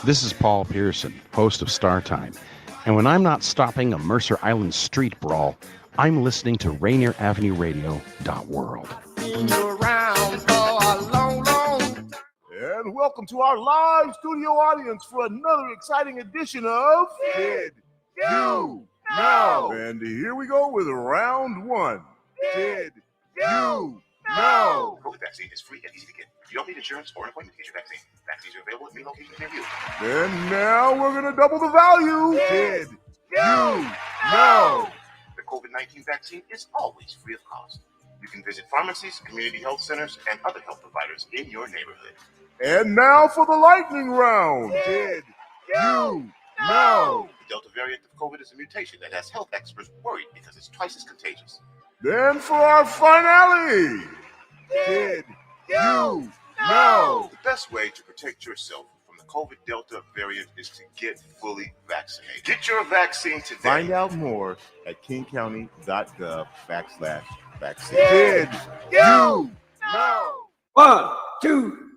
This is Paul Pearson, host of Star Time. And when I'm not stopping a Mercer Island street brawl, I'm listening to Rainier Avenue Radio World. Seen you around for a long, long. And welcome to our live studio audience for another exciting edition of Did You Know? And here we go with round one. Did you know? COVID vaccine is free and easy to get. You don't need insurance or an appointment to get your vaccine. Vaccines are available at many locations near you. And now we're going to double the value. Did you know? The COVID-19 vaccine is always free of cost. You can visit pharmacies, community health centers, and other health providers in your neighborhood. And now for the lightning round. Did you know? The Delta variant of COVID is a mutation that has health experts worried because it's twice as contagious. Then for our finale. Did you know? The best way to protect yourself from the COVID Delta variant is to get fully vaccinated. Get your vaccine today. Find out more at kingcounty.gov/vaccine. Did you know? 1, 2,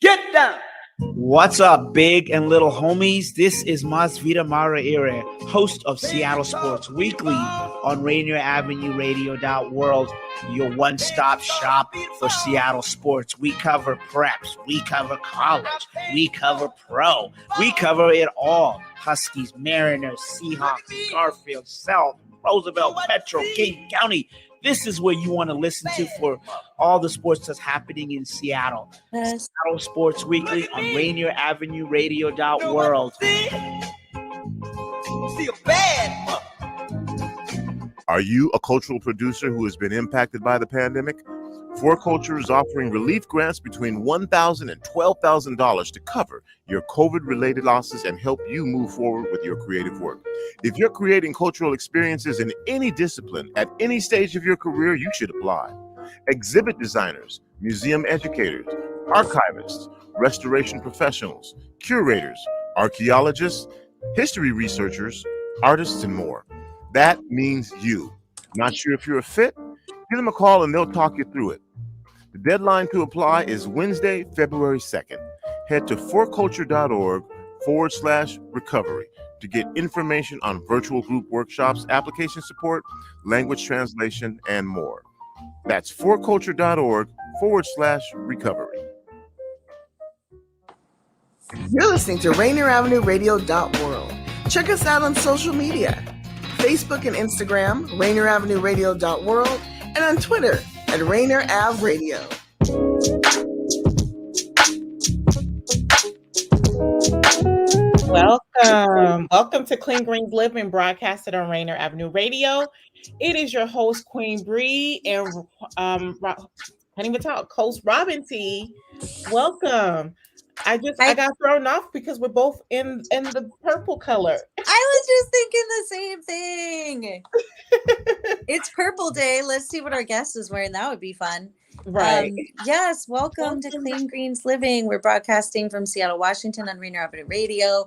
get down! What's up, big and little homies? This is Masvita Maraire, host of Seattle Sports Weekly on Rainier Avenue Radio World, your one-stop shop for Seattle sports. We cover preps, we cover college, we cover pro, we cover it all. Huskies, Mariners, Seahawks, Garfield, South, Roosevelt, Petro, King County. This is where you want to listen to for all the sports that's happening in Seattle. Seattle Sports Weekly on Rainier Avenue Radio World. See a bad Are you a cultural producer who has been impacted by the pandemic? Four Culture is offering relief grants between $1,000 and $12,000 to cover your COVID-related losses and help you move forward with your creative work. If you're creating cultural experiences in any discipline at any stage of your career, you should apply. Exhibit designers, museum educators, archivists, restoration professionals, curators, archaeologists, history researchers, artists, and more. That means you. Not sure if you're a fit? Give them a call and they'll talk you through it. The deadline to apply is Wednesday, February 2nd. Head to forculture.org/recovery to get information on virtual group workshops, application support, language translation, and more. That's forculture.org/recovery. You're listening to Rainier Avenue Radio World. Check us out on social media. Facebook and Instagram, Rainier Avenue Radio World, and on Twitter at Rainier Ave Radio. Welcome to Clean Greens Living, broadcasted on Rainier Avenue Radio. It is your host, Queen Bree, and can't even talk, host Robyn T. Welcome. I got thrown off because we're both in the purple color. I was just thinking the same thing. It's Purple Day. Let's see what our guest is wearing. That would be fun. Right. Yes. Welcome to Clean Greens Living. We're broadcasting from Seattle, Washington on Rainier Avenue Radio.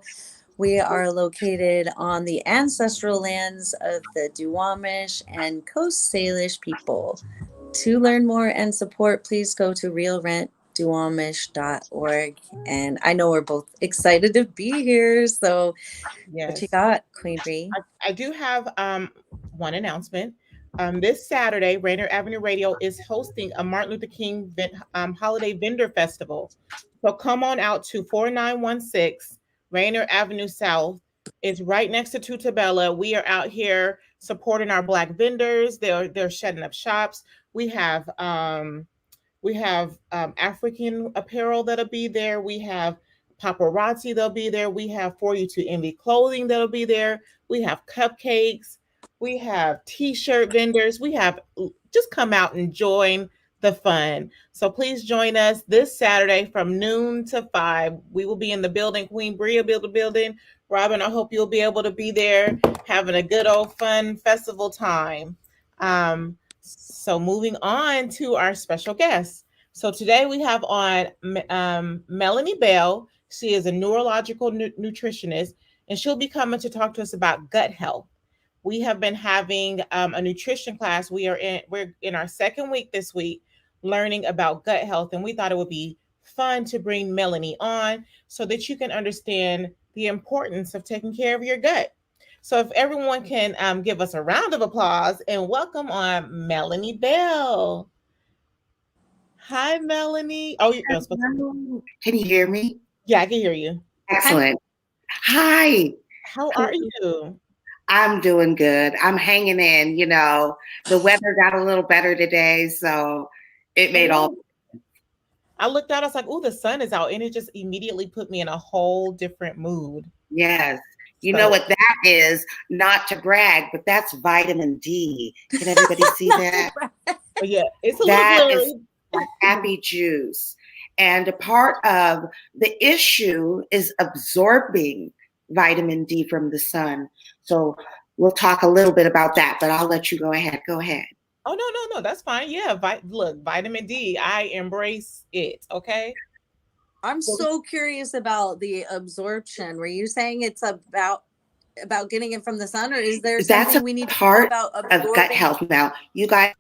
We are located on the ancestral lands of the Duwamish and Coast Salish people. To learn more and support, please go to realrentduwamish.org. And I know we're both excited to be here. So yes. What you got, Queen Bree? I do have one announcement. This Saturday, Rainier Avenue Radio is hosting a Martin Luther King Holiday Vendor Festival. So come on out to 4916 Rainier Avenue South. It's right next to Tutabella. We are out here supporting our Black vendors. They're shutting up shops. We have African apparel that'll be there. We have paparazzi that'll be there. We have For You to Envy clothing that'll be there. We have cupcakes. We have t-shirt vendors. We have, just come out and join the fun. So please join us this Saturday from noon to 5. We will be in the building. Queen Bree will be in the building. Robyn, I hope you'll be able to be there having a good old fun festival time. So moving on to our special guest. So today we have on Melanie Bell. She is a neurological nutritionist, and she'll be coming to talk to us about gut health. We have been having a nutrition class. We're in our second week this week learning about gut health, and we thought it would be fun to bring Melanie on so that you can understand the importance of taking care of your gut. So if everyone can give us a round of applause and welcome on Melanie Bell. Hi, Melanie. Oh, you're supposed to. Can you hear me? Yeah, I can hear you. Excellent. Hi. How are you? I'm doing good. I'm hanging in. You know, the weather got a little better today, so it made all. I looked out, I was like, oh, the sun is out. And it just immediately put me in a whole different mood. Yes. You know what that is? Not to brag, but that's vitamin D. Can everybody see that? Oh, yeah, it's a that little is happy juice. And a part of the issue is absorbing vitamin D from the sun. So we'll talk a little bit about that, but I'll let you go ahead. Go ahead. Oh, no, that's fine. Yeah, look, vitamin D, I embrace it, okay? I'm so curious about the absorption. Were you saying it's about getting it from the sun, or is there something we need to know about absorbing? Of gut health now? You guys,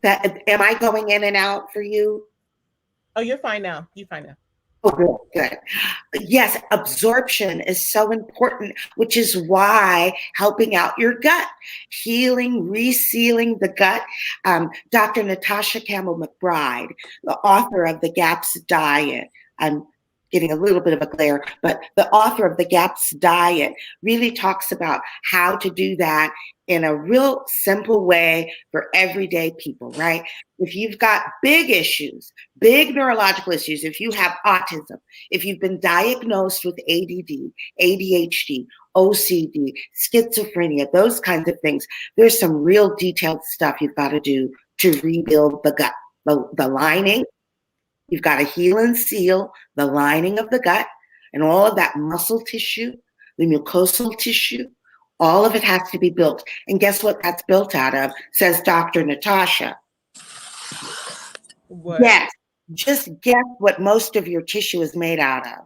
am I going in and out for you? Oh, you're fine now. Oh, good. Yes, absorption is so important, which is why helping out your gut, healing, resealing the gut. Dr. Natasha Campbell McBride, the author of The GAPS Diet, I'm getting a little bit of a glare, but the author of The GAPS Diet really talks about how to do that in a real simple way for everyday people, right? If you've got big issues, big neurological issues, if you have autism, if you've been diagnosed with ADD, ADHD, OCD, schizophrenia, those kinds of things, there's some real detailed stuff you've got to do to rebuild the gut, the lining. You've got to heal and seal the lining of the gut and all of that muscle tissue, the mucosal tissue. All of it has to be built. And guess what that's built out of, says Dr. Natasha. What? Yes. Just guess what most of your tissue is made out of.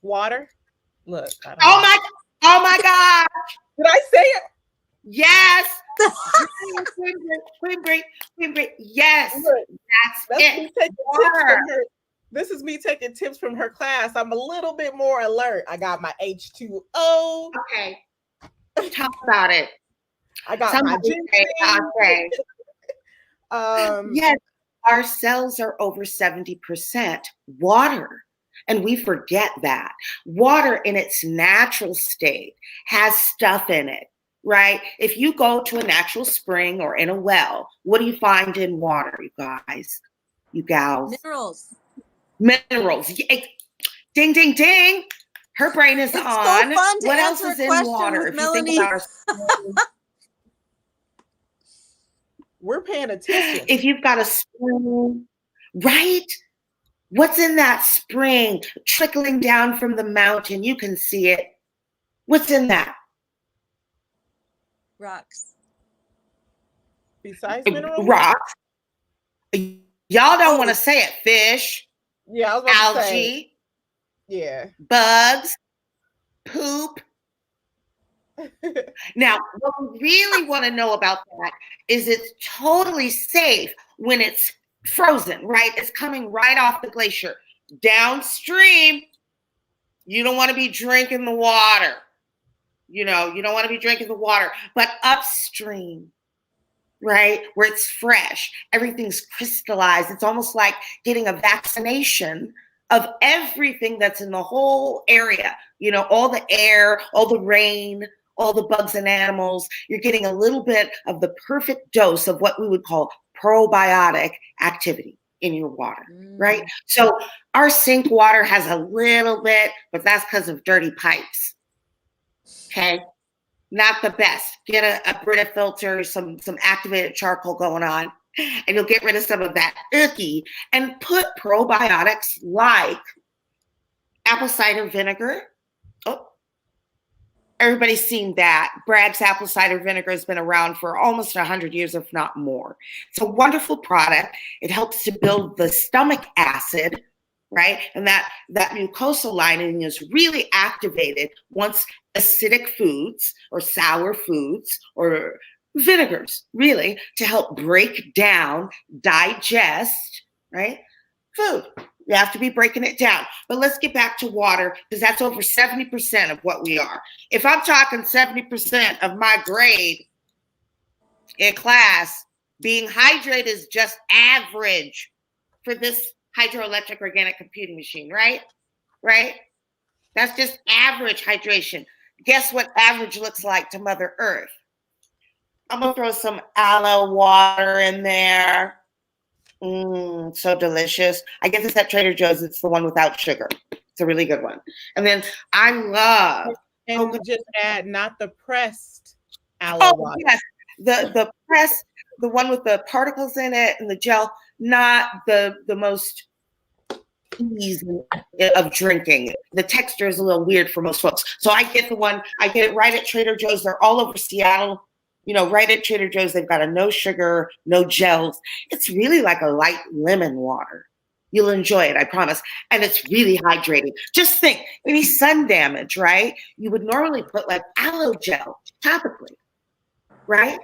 Water? Look. Oh my gosh. Did I say it? Yes. Queen Brie. Yes. Look, that's it. This is me taking tips from her class. I'm a little bit more alert. I got my H2O. Okay. Talk about it. I got my ginseng. Yes, our cells are over 70% water. And we forget that. Water in its natural state has stuff in it, right? If you go to a natural spring or in a well, what do you find in water, you guys? You gals? Minerals. Ding, ding, ding. Her brain is it's on. So fun to what else is in water? If Melanie. you think about We're paying attention. If you've got a spring, right? What's in that spring trickling down from the mountain? You can see it. What's in that? Rocks. Besides minerals? Rocks. Y'all don't want to say it. Fish. Yeah, I was about to say. Algae. Yeah. Bugs. Poop. Now, what we really want to know about that is it's totally safe when it's frozen, right? It's coming right off the glacier. Downstream, you don't want to be drinking the water. You know, you don't want to be drinking the water. But upstream, right, where it's fresh, everything's crystallized. It's almost like getting a vaccination of everything that's in the whole area. You know, all the air, all the rain, all the bugs and animals. You're getting a little bit of the perfect dose of what we would call probiotic activity in your water, right? So our sink water has a little bit, but that's because of dirty pipes. Okay, not the best. Get a Brita filter, some activated charcoal going on, and you'll get rid of some of that icky and put probiotics like apple cider vinegar. Oh, everybody's seen that. Bragg's apple cider vinegar has been around for almost 100 years, if not more. It's a wonderful product. It helps to build the stomach acid, right? And that mucosal lining is really activated once acidic foods or sour foods or vinegars, really, to help break down, digest, right? food. You have to be breaking it down. But let's get back to water, because that's over 70% of what we are. If I'm talking 70% of my grade in class, being hydrated is just average for this hydroelectric organic computing machine, right? Right? That's just average hydration. Guess what average looks like to Mother Earth? I'm going to throw some aloe water in there. So delicious. I get this at Trader Joe's. It's the one without sugar. It's a really good one. And then I love. And just add not the pressed aloe water. Yes. The pressed, the one with the particles in it and the gel, not the most ease of drinking. The texture is a little weird for most folks. So I get it right at Trader Joe's. They're all over Seattle. You know, right at Trader Joe's, they've got a no sugar, no gels. It's really like a light lemon water. You'll enjoy it, I promise. And it's really hydrating. Just think, any sun damage, right? You would normally put like aloe gel topically, right?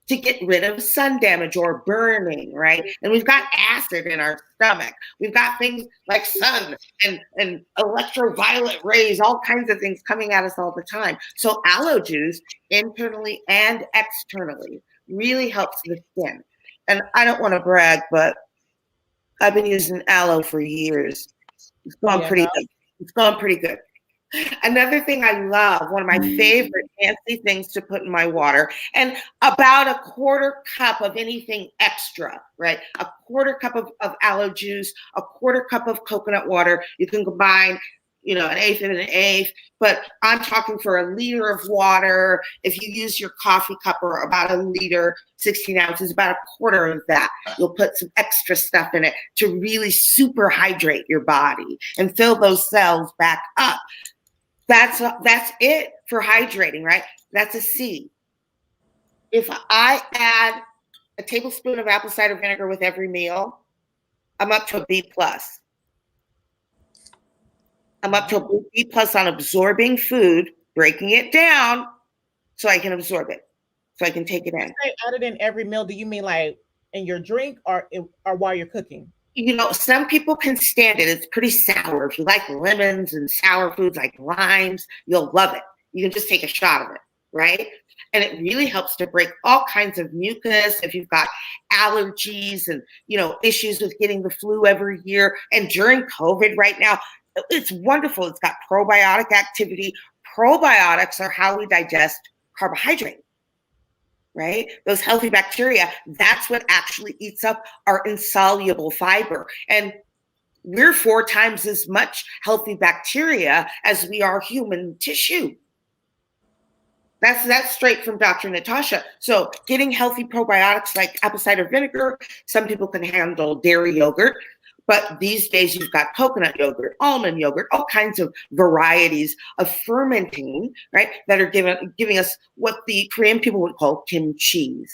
To get rid of sun damage or burning, right? And we've got acid in our stomach. We've got things like sun and ultraviolet rays, all kinds of things coming at us all the time. So aloe juice, internally and externally, really helps the skin. And I don't want to brag, but I've been using aloe for years. It's going pretty good. It's going pretty good. Another thing I love, one of my favorite fancy things to put in my water, and about a quarter cup of anything extra, right? A quarter cup of aloe juice, a quarter cup of coconut water. You can combine, an eighth and an eighth, but I'm talking for a liter of water. If you use your coffee cup or about a liter, 16 ounces, about a quarter of that, you'll put some extra stuff in it to really super hydrate your body and fill those cells back up. That's it for hydrating, right? That's a C. If I add a tablespoon of apple cider vinegar with every meal, I'm up to a B+. I'm up to a B+ on absorbing food, breaking it down so I can absorb it, so I can take it in. I add it in every meal. Do you mean like in your drink or while you're cooking? Some people can stand it. It's pretty sour. If you like lemons and sour foods like limes, you'll love it. You can just take a shot of it, right? And it really helps to break all kinds of mucus. If you've got allergies and, issues with getting the flu every year. And during COVID right now, it's wonderful. It's got probiotic activity. Probiotics are how we digest carbohydrate. Right? Those healthy bacteria, that's what actually eats up our insoluble fiber. And we're 4 times as much healthy bacteria as we are human tissue. That's straight from Dr. Natasha. So getting healthy probiotics like apple cider vinegar, some people can handle dairy yogurt, but these days you've got coconut yogurt, almond yogurt, all kinds of varieties of fermenting, right, that are giving us what the Korean people would call kimchi,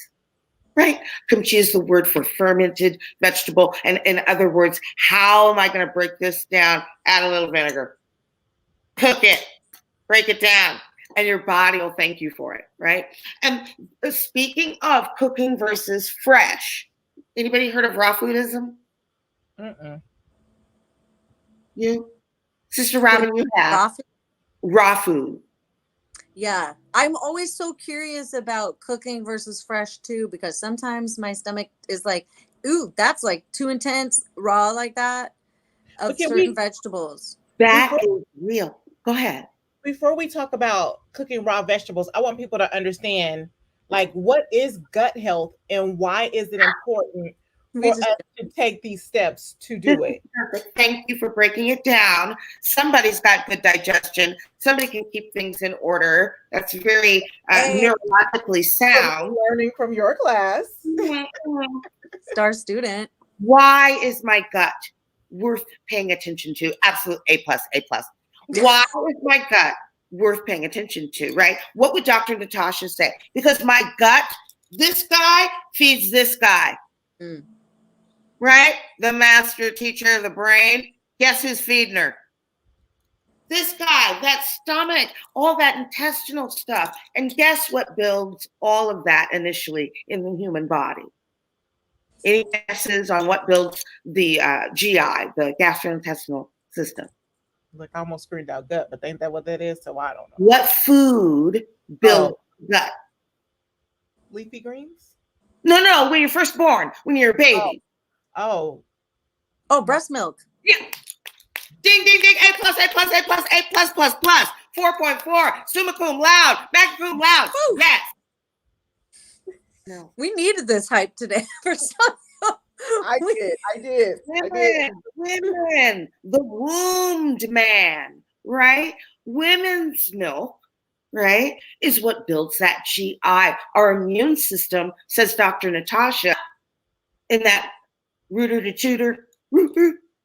right? Kimchi is the word for fermented vegetable. And in other words, how am I going to break this down? Add a little vinegar, cook it, break it down, and your body will thank you for it, right? And speaking of cooking versus fresh, anybody heard of raw foodism? You, Sister Robyn, you have raw food. Yeah, I'm always so curious about cooking versus fresh too, because sometimes my stomach is like, ooh, that's like too intense, raw like that, of certain vegetables. That is real. Go ahead. Before we talk about cooking raw vegetables, I want people to understand, like, what is gut health and why is it important for us to take these steps to do it? Perfect. Thank you for breaking it down. Somebody's got good digestion. Somebody can keep things in order. That's very neurologically sound. Learning from your class. Star student. Why is my gut worth paying attention to? Absolute A+, A+. Why is my gut worth paying attention to, right? What would Dr. Natasha say? Because my gut, this guy feeds this guy. Right? The master teacher of the brain. Guess who's feeding her? This guy, that stomach, all that intestinal stuff. And guess what builds all of that initially in the human body? Any guesses on what builds the GI, the gastrointestinal system? Like I almost screamed out gut, but ain't that what that is? So I don't know. What food builds gut? Leafy greens? No, when you're first born, when you're a baby. Oh, breast milk. Yeah. Ding, ding, ding. A plus, A plus, A plus, A plus, plus, plus. 4.4. Summa cum laude. Magna cum laude. Woo. Yes. No. We needed this hype today for some. I did. Women, the wombed man, right? Women's milk, right, is what builds that GI. Our immune system, says Dr. Natasha, in that rooter to tutor,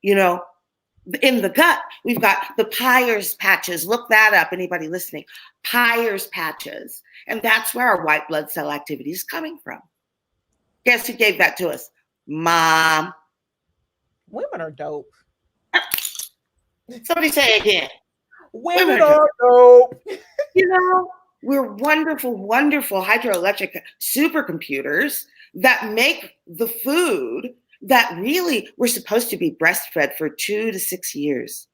you know, in the gut, we've got the Peyer's patches. Look that up, anybody listening. Peyer's patches. And that's where our white blood cell activity is coming from. Guess who gave that to us? Mom. Women are dope. Somebody say it again. Women are dope. You know, we're wonderful, wonderful hydroelectric supercomputers that make the food that really we're supposed to be breastfed for 2 to 6 years,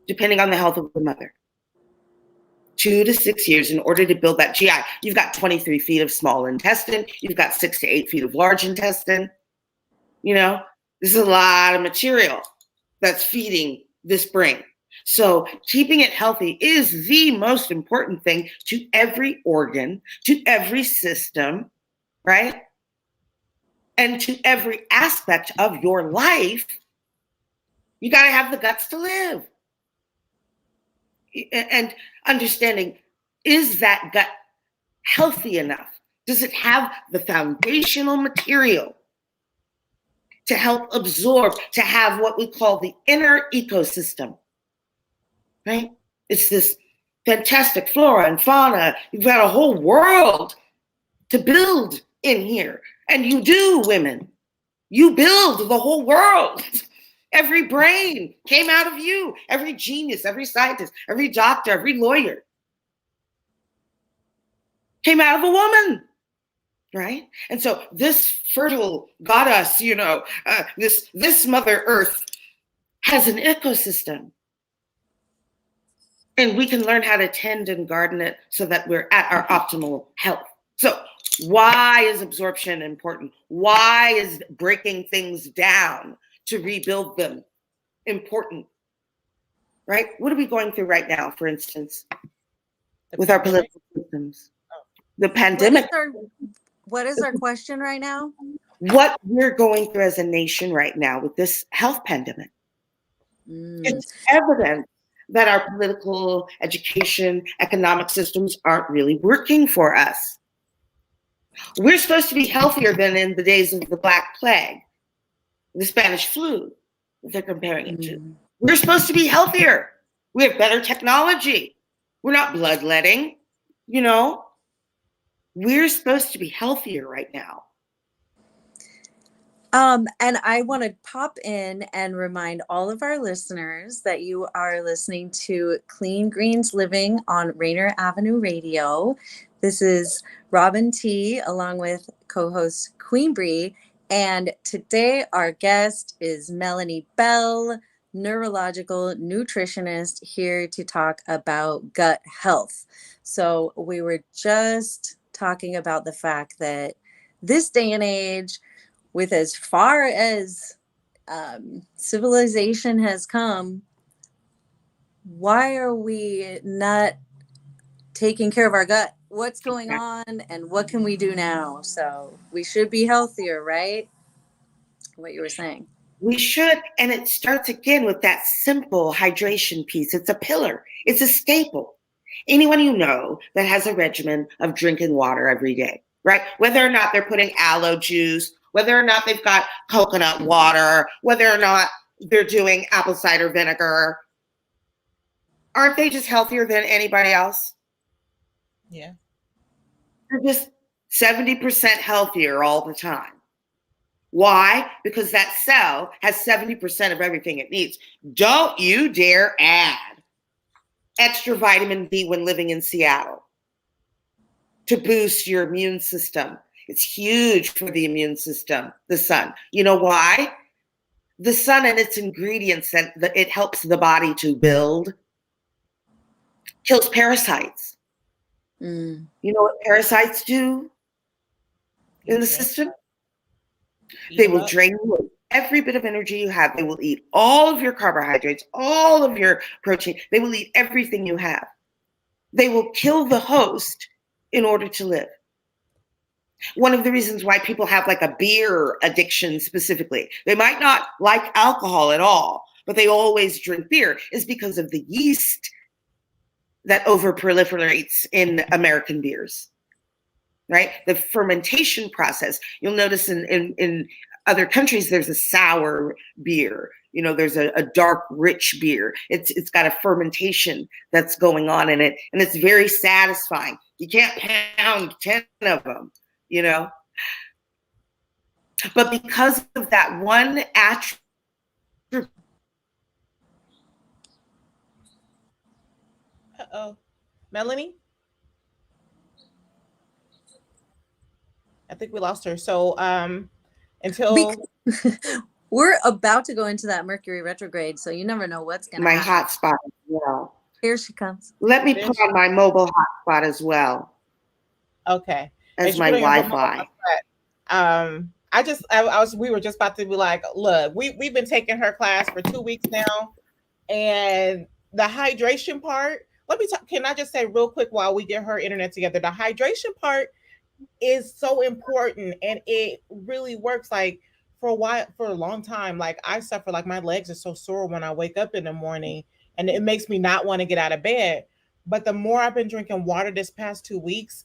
depending on the health of the mother. 2 to 6 years in order to build that GI. You've got 23 feet of small intestine. You've got 6 to 8 feet of large intestine. You know, this is a lot of material that's feeding this brain. So keeping it healthy is the most important thing to every organ, to every system, right? And to every aspect of your life. You got to have the guts to live. And understanding, is that gut healthy enough? Does it have the foundational material to help absorb, to have what we call the inner ecosystem, right? It's this fantastic flora and fauna. You've got a whole world to build in here. And you do, women. You build the whole world. Every brain came out of you. Every genius, every scientist, every doctor, every lawyer came out of a woman. Right? And so this fertile goddess, you know, this Mother Earth has an ecosystem. And we can learn how to tend and garden it so that we're at our optimal health. So why is absorption important? Why is breaking things down to rebuild them important? Right? What are we going through right now, for instance, with our political systems? The pandemic. What is our question right now? What we're going through as a nation right now with this health pandemic. It's evident that our political, education, economic systems aren't really working for us. We're supposed to be healthier than in the days of the Black Plague, the Spanish flu that they're comparing it to. We're supposed to be healthier. We have better technology. We're not bloodletting, you know. We're supposed to be healthier right now. And I want to pop in and remind all of our listeners that you are listening to Clean Greens Living on Rainier Avenue Radio. This is Robyn T. along with co-host Queen Bree. And today our guest is Melanie Bell, neurological nutritionist, here to talk about gut health. So we were just talking about the fact that this day and age, with as far as civilization has come, why are we not taking care of our gut? What's going on and what can we do now? So we should be healthier, right? What you were saying. We should, and it starts again with that simple hydration piece. It's a pillar. It's a staple. Anyone you know that has a regimen of drinking water every day, right? Whether or not they're putting aloe juice, whether or not they've got coconut water, whether or not they're doing apple cider vinegar, aren't they just healthier than anybody else? Yeah. They're just 70% healthier all the time. Why? Because that cell has 70% of everything it needs. Don't you dare add extra vitamin B when living in Seattle to boost your immune system. It's huge for the immune system, the sun. You know why? The sun and its ingredients that it helps the body to build kills parasites. You know what parasites do in the system? They will drain you of every bit of energy you have. They will eat all of your carbohydrates, all of your protein. They will eat everything you have. They will kill the host in order to live. One of the reasons why people have like a beer addiction specifically, they might not like alcohol at all, but they always drink beer, is because of the yeast that over-proliferates in American beers, right? The fermentation process. You'll notice in other countries, there's a sour beer. You know, there's a dark, rich beer. It's got a fermentation that's going on in it, and it's very satisfying. You can't pound 10 of them, you know? But because of that one attribute. Uh-oh. Melanie? I think we lost her. So until we're about to go into that Mercury retrograde, so you never know what's gonna happen. My hotspot as well. Here she comes. Let me put on my mobile hotspot as well. Okay. As my Wi-Fi. We were just about to be like, look, we've been taking her class for 2 weeks now, and the hydration part. Can I just say real quick while we get her internet together? The hydration part is so important, and it really works. Like for a long time, like I suffer, like my legs are so sore when I wake up in the morning, and it makes me not want to get out of bed. But the more I've been drinking water this past 2 weeks,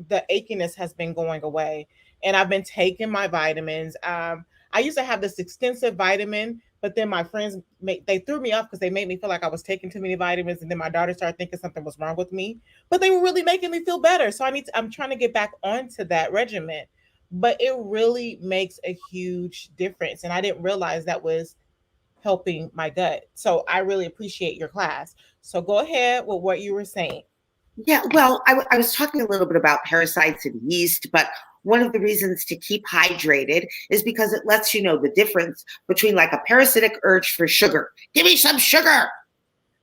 the achiness has been going away, and I've been taking my vitamins. I used to have this extensive vitamin, but then my friends they threw me off because they made me feel like I was taking too many vitamins, and then my daughter started thinking something was wrong with me. But they were really making me feel better, so I'm trying to get back onto that regimen. But it really makes a huge difference, and I didn't realize that was helping my gut. So I really appreciate your class. So go ahead with what you were saying. Yeah, well, I was talking a little bit about parasites and yeast, but one of the reasons to keep hydrated is because it lets you know the difference between like a parasitic urge for sugar. Give me some sugar,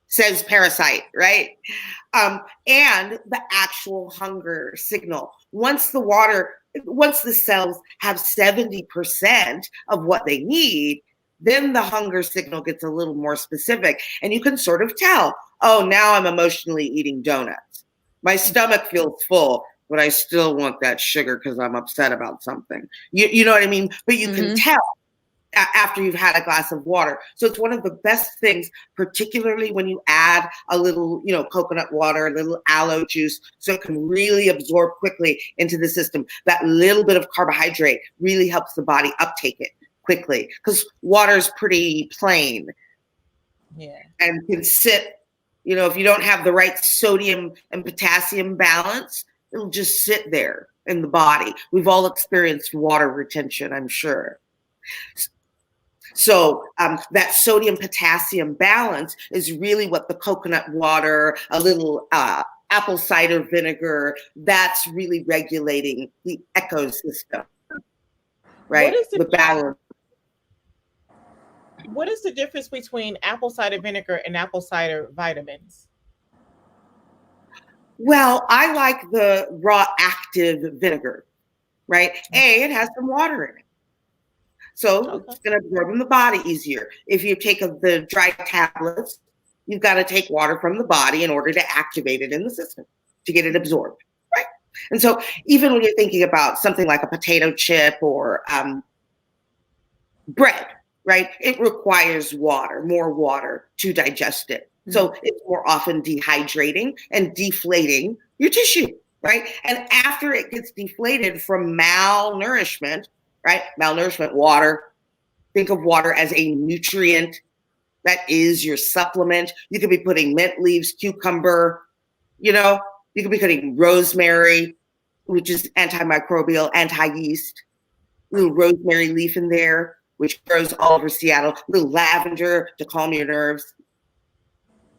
says parasite, right? And the actual hunger signal. Once the cells have 70% of what they need, then the hunger signal gets a little more specific, and you can sort of tell, oh, now I'm emotionally eating donuts. My stomach feels full, but I still want that sugar because I'm upset about something. You know what I mean? But you can tell after you've had a glass of water. So it's one of the best things, particularly when you add a little, coconut water, a little aloe juice, so it can really absorb quickly into the system. That little bit of carbohydrate really helps the body uptake it quickly, because water is pretty plain. Yeah. And can sit, if you don't have the right sodium and potassium balance, it'll just sit there in the body. We've all experienced water retention, I'm sure. So that sodium potassium balance is really what the coconut water, a little apple cider vinegar, that's really regulating the ecosystem, right? The balance. What is the difference between apple cider vinegar and apple cider vitamins? Well, I like the raw active vinegar, right? It has some water in it. So it's going to absorb in the body easier. If you take the dry tablets, you've got to take water from the body in order to activate it in the system to get it absorbed, right? And so even when you're thinking about something like a potato chip or bread, right? It requires more water to digest it. So it's more often dehydrating and deflating your tissue, right? And after it gets deflated from malnourishment, right? Malnourishment, water. Think of water as a nutrient. That is your supplement. You could be putting mint leaves, cucumber, you could be putting rosemary, which is antimicrobial, anti-yeast, a little rosemary leaf in there, which grows all over Seattle, a little lavender to calm your nerves.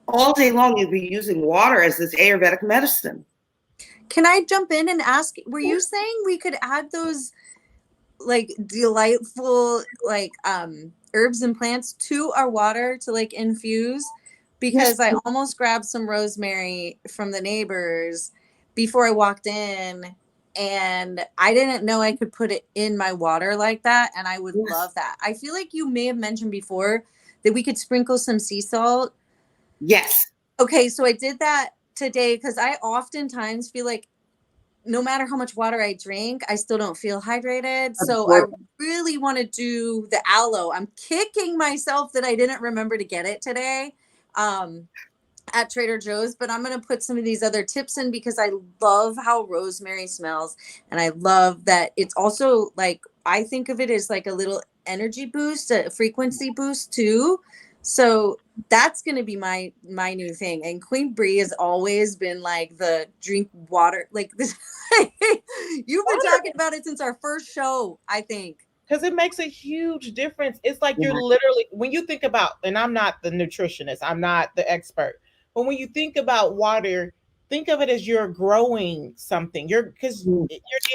All day long, you'll be using water as this Ayurvedic medicine. Can I jump in and ask, were you saying we could add those like delightful like herbs and plants to our water to like infuse? Because I almost grabbed some rosemary from the neighbors before I walked in, and I didn't know I could put it in my water like that, and I would love that. I feel like you may have mentioned before that we could sprinkle some sea salt. Yes. Okay, so I did that today because I oftentimes feel like no matter how much water I drink, I still don't feel hydrated. So I really want to do the aloe. I'm kicking myself that I didn't remember to get it today at Trader Joe's, but I'm going to put some of these other tips in because I love how rosemary smells. And I love that it's also like, I think of it as like a little energy boost, a frequency boost too. So that's going to be my new thing. And Queen Brie has always been like the drink water, like this. You've been talking about it since our first show, I think. Because it makes a huge difference. It's like you're literally, when you think about, and I'm not the nutritionist, I'm not the expert, but when you think about water, think of it as you're growing something. Because you're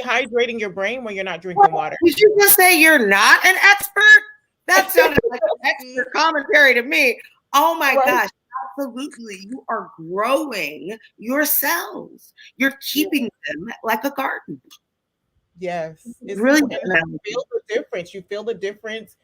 dehydrating your brain when you're not drinking water. Did you just say you're not an expert? That sounded like an expert commentary to me. Oh my gosh, absolutely. You are growing your cells. You're keeping them like a garden. Yes. It's really, you feel the difference. You feel the difference.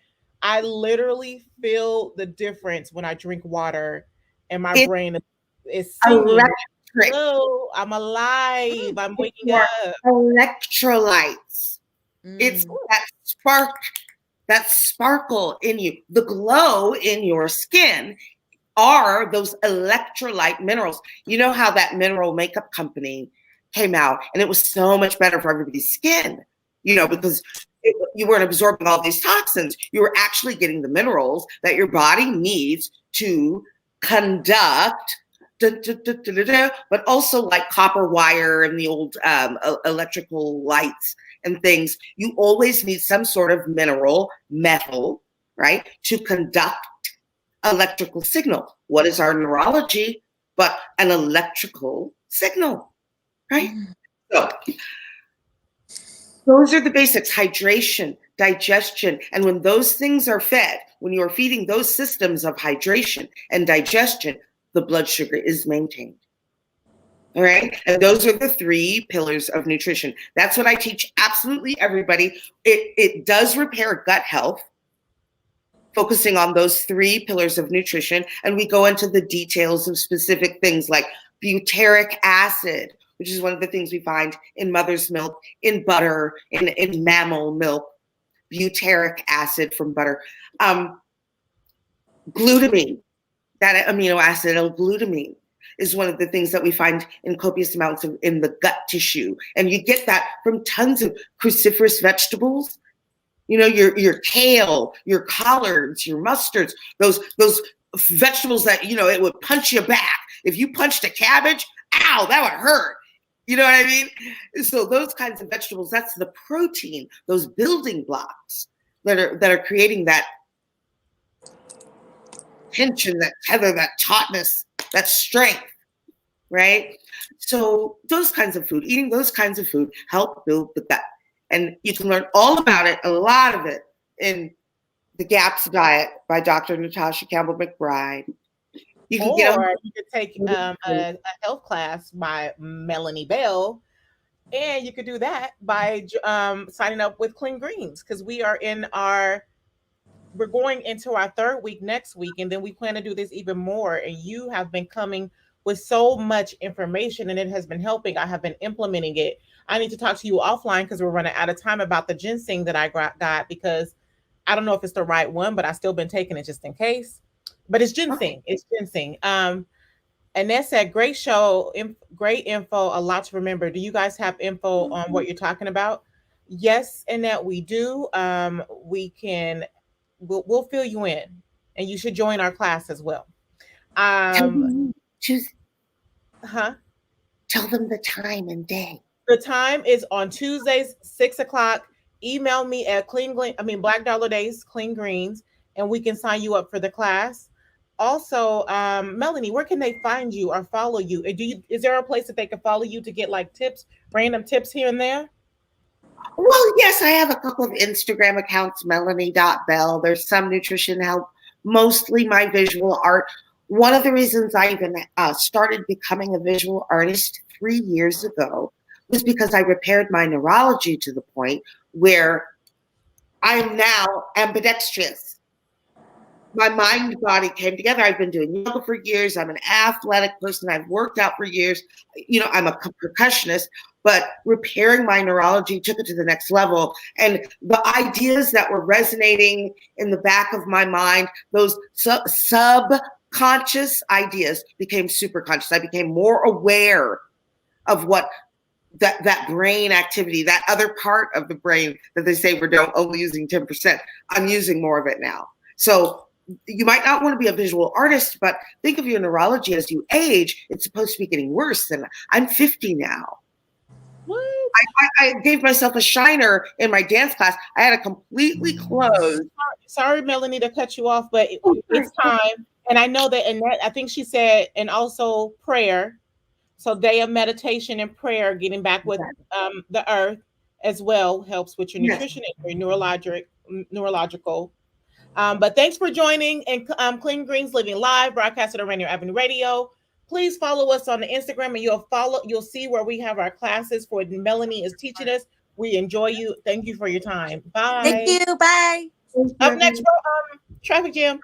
I literally feel the difference when I drink water and my brain is singing. Electric. Hello, I'm alive. I'm waking up. Electrolytes. It's that spark. That sparkle in you, the glow in your skin are those electrolyte minerals. You know how that mineral makeup company came out and it was so much better for everybody's skin, you know, because you weren't absorbing all these toxins. You were actually getting the minerals that your body needs to conduct, but also like copper wire and the old electrical lights and things. You always need some sort of mineral, metal, right, to conduct electrical signal. What is our neurology but an electrical signal, right? So those are the basics: hydration, digestion. And when those things are fed, when you are feeding those systems of hydration and digestion, the blood sugar is maintained. All right. And those are the 3 pillars of nutrition. That's what I teach absolutely everybody. It does repair gut health, focusing on those 3 pillars of nutrition. And we go into the details of specific things like butyric acid, which is one of the things we find in mother's milk, in butter, in mammal milk, butyric acid from butter. Glutamine, that amino acid, L-glutamine, is one of the things that we find in copious amounts in the gut tissue. And you get that from tons of cruciferous vegetables. You know, your kale, your collards, your mustards, those vegetables that, you know, it would punch you back. If you punched a cabbage, ow, that would hurt. You know what I mean? So those kinds of vegetables, that's the protein, those building blocks that are creating that tension, that tether, that tautness, that strength, right? So those kinds of food, eating those kinds of food help build the gut. And you can learn all about it, a lot of it, in the GAPS diet by Dr. Natasha Campbell McBride. You can you could take a health class by Melanie Bell, and you could do that by signing up with Clean Greens, because we're going into our 3rd week next week, and then we plan to do this even more. And you have been coming with so much information, and it has been helping. I have been implementing it. I need to talk to you offline because we're running out of time about the ginseng that I got, because I don't know if it's the right one, but I've still been taking it just in case. But it's ginseng. Okay. It's ginseng. And that said, great show, great info, a lot to remember. Do you guys have info on what you're talking about? Yes, and that we do. We'll fill you in, and you should join our class as well. Tell them the time and day. The time is on Tuesdays, 6:00. Email me at Black Dollar Days, Clean Greens, and we can sign you up for the class. also, Melanie, where can they find you or follow you? Is there a place that they can follow you to get like tips, random tips here and there? Well, yes, I have a couple of Instagram accounts, Melanie.Bell. There's some nutrition help, mostly my visual art. One of the reasons I even started becoming a visual artist 3 years ago was because I repaired my neurology to the point where I am now ambidextrous. My mind body came together. I've been doing yoga for years. I'm an athletic person. I've worked out for years. I'm a percussionist, but repairing my neurology took it to the next level. And the ideas that were resonating in the back of my mind, those subconscious ideas became super conscious. I became more aware of what that brain activity, that other part of the brain that they say we're only using 10%. I'm using more of it now. So you might not want to be a visual artist, but think of your neurology as you age. It's supposed to be getting worse. And I'm 50 now. What? I gave myself a shiner in my dance class. I had it completely closed. Sorry, Melanie, to cut you off, but it's time. And I know that, I think she said, and also prayer. So day of meditation and prayer, getting back with the earth as well, helps with your nutrition and your neurological. But thanks for joining and Clean Greens Living Live, broadcasted on Rainier Avenue Radio. Please follow us on the Instagram, and you'll see where we have our classes for Melanie is teaching us. We enjoy you. Thank you for your time. Bye. Thank you. Bye. Up next, Traffic Jam.